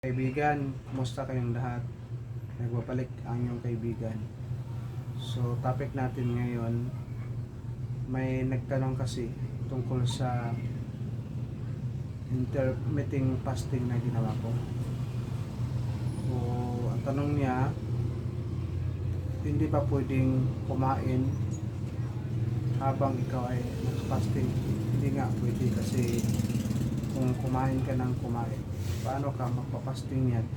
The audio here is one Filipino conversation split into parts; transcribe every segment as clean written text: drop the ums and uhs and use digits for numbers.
Kaibigan, kumusta kayong lahat? Nagbabalik ang iyong kaibigan. So, topic natin ngayon, may nagtanong kasi tungkol sa intermittent fasting na ginawa ko. So, ang tanong niya, hindi ba pwedeng kumain habang ikaw ay nag-fasting? Hindi nga pwede kasi kung kumain ka ng kumain, paano ka magpa-fasting yan?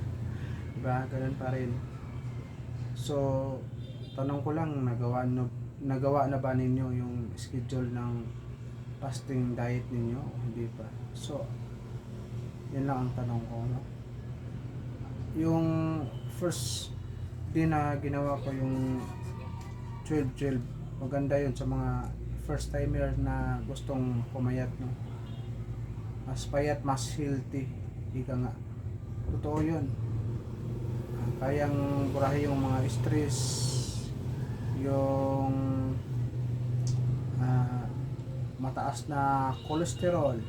Diba? Ganun pa rin. So, tanong ko lang, nagawa na ba ninyo yung schedule ng fasting diet ninyo? Hindi pa. So, yun lang ang tanong ko. No? Yung first day na ginawa ko yung 12-12, maganda yun sa mga first timer na gustong pumayat. No? Mas payat, mas healthy. Ika nga. Totoo yun. Kayang burahin yung mga stress, yung mataas na cholesterol,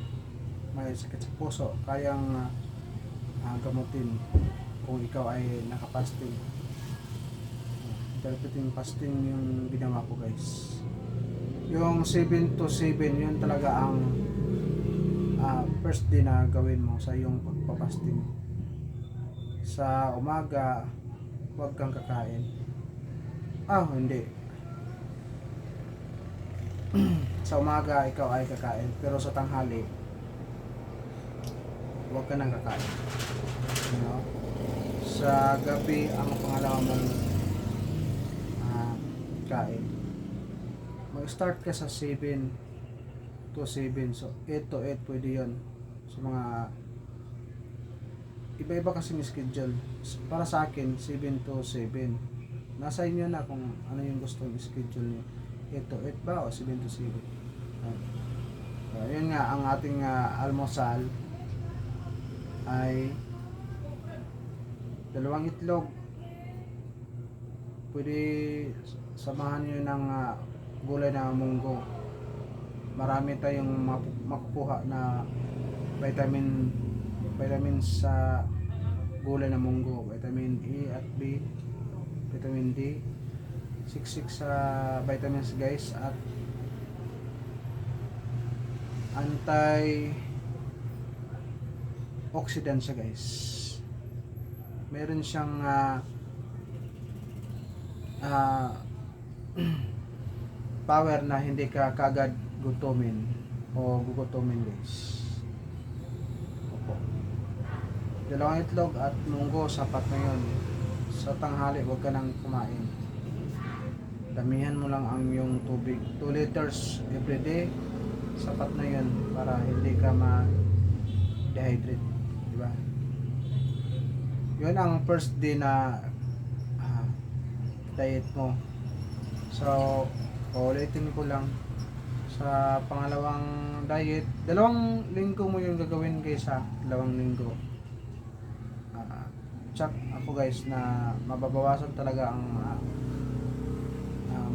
may sakit sa puso, kayang gamutin kung ikaw ay nakapasting. Intermittent fasting yung ginawa ko, guys. Yung 7 to 7, yun talaga ang first day na gawin mo sa iyong pagpapasting. Sa umaga, huwag kang kakain. Hindi. Sa umaga, ikaw ay kakain. Pero sa tanghali, huwag ka nang kakain. You know? Sa gabi, ang pangalawa mong kain. Mag-start ka sa 7 to 7. So, 8 to 8 pwede yun. Sa mga iba-iba kasing schedule. Para sa akin, 7 to 7. Nasa inyo na kung ano yung gustong schedule niyo. 8 to 8 ba o 7 to 7? Yun nga, ang ating almusal ay 2 itlog. Pwede samahan nyo ng gulay na munggo. Marami tayong makukuha na vitamins sa gulay na munggo, vitamin E at B, vitamin D, 66 sa vitamins, guys, at anti-oxidant siya, guys. Meron siyang power na hindi ka kagad gutumin o gugutumin, guys. Opo. 2 itlog at munggo, sapat na yun. Sa tanghali, huwag ka nang kumain. Damihan mo lang ang yung tubig. 2 liters every day, sapat na yun para hindi ka ma-dehydrate. Diba? Yun ang first day na diet mo. So, ulitin ko lang. Sa pangalawang diet, 2 linggo mo yung gagawin, guys, 2 linggo. Check ako, guys, na mababawasan talaga ang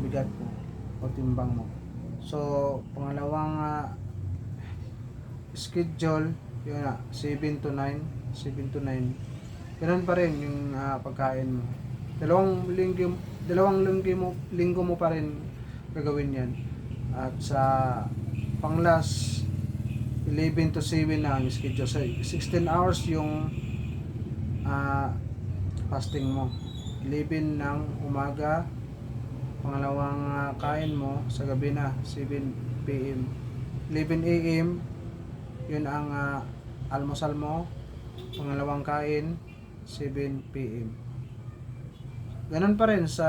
bigat mo o timbang mo. So, pangalawang schedule, yun 7 to 9. Ganun pa rin yung pagkain mo. 2 linggo mo pa rin gagawin yan. At sa panglas, 11 to 7 na ang schedule. So, 16 hours yung fasting mo. 11 ng umaga, pangalawang kain mo sa gabi na 7 PM. 11 AM, yun ang almusal mo. Pangalawang kain 7 PM. Ganun pa rin sa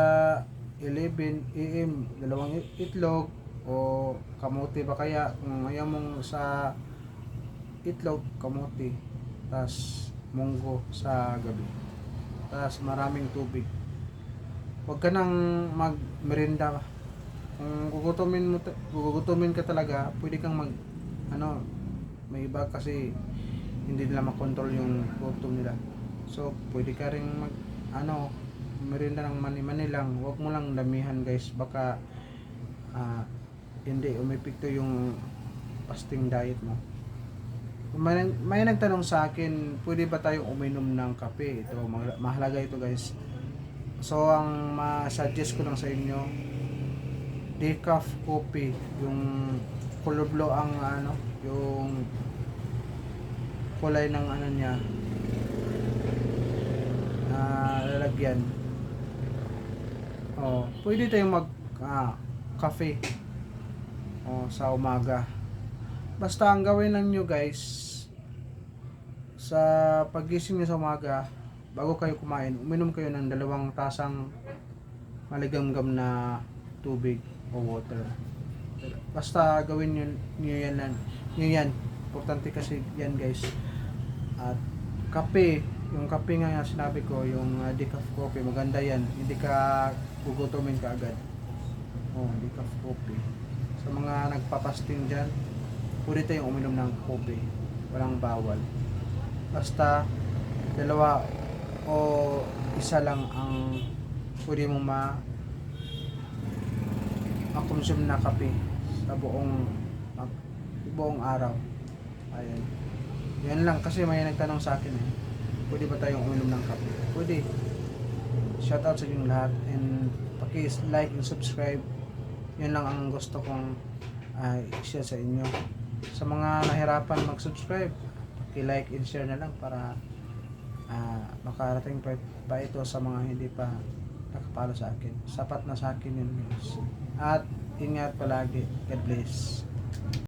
11 AM, 2 itlog o kamote ba kaya, kung ayaw mong sa itlog, kamote, tas munggo sa gabi, tas maraming tubig. Huwag ka nang mag-merinda. Kung gugutumin ka talaga, pwede kang may iba kasi hindi nila makontrol yung gutom nila. So, pwede ka rin merinda ng mani-mani lang. Huwag mo lang damihan, guys. Baka hindi umepekto yung fasting diet mo. May nagtanong sa akin, pwede ba tayong uminom ng kape? Ito, mahalaga ito guys. So, ang ma-suggest ko lang sa inyo, decaf coffee, yung color blue ang ano, yung kulay ng ano niya, lalagyan. Oh, pwede tayong mag kape sa umaga. Basta ang gawin lang nyo guys, sa pagising nyo sa umaga, bago kayo kumain, uminom kayo ng 2 tasang maligamgam na tubig o water. Basta gawin nyo yan. Importante kasi yan guys. At kape, yung kape nga sinabi ko, yung decaf coffee, maganda yan. Hindi ka gugutumin ka agad. Decaf coffee. Sa mga nagpapasting dyan, pwede tayong uminom ng kope. Walang bawal. Basta 2 o 1 lang ang pwede mong ma-consume na kape sa buong araw. Ayan. Yan lang kasi may nagtanong sa akin pwede ba tayong uminom ng kape? Pwede. Shout out sa inyong lahat and paki-like and subscribe. Yun lang ang gusto kong i-share sa inyo. Sa mga nahirapan mag-subscribe, i-like and share na lang para makarating pa ito sa mga hindi pa nakapalo sa akin. Sapat na sa akin yun guys. At ingat palagi. God bless.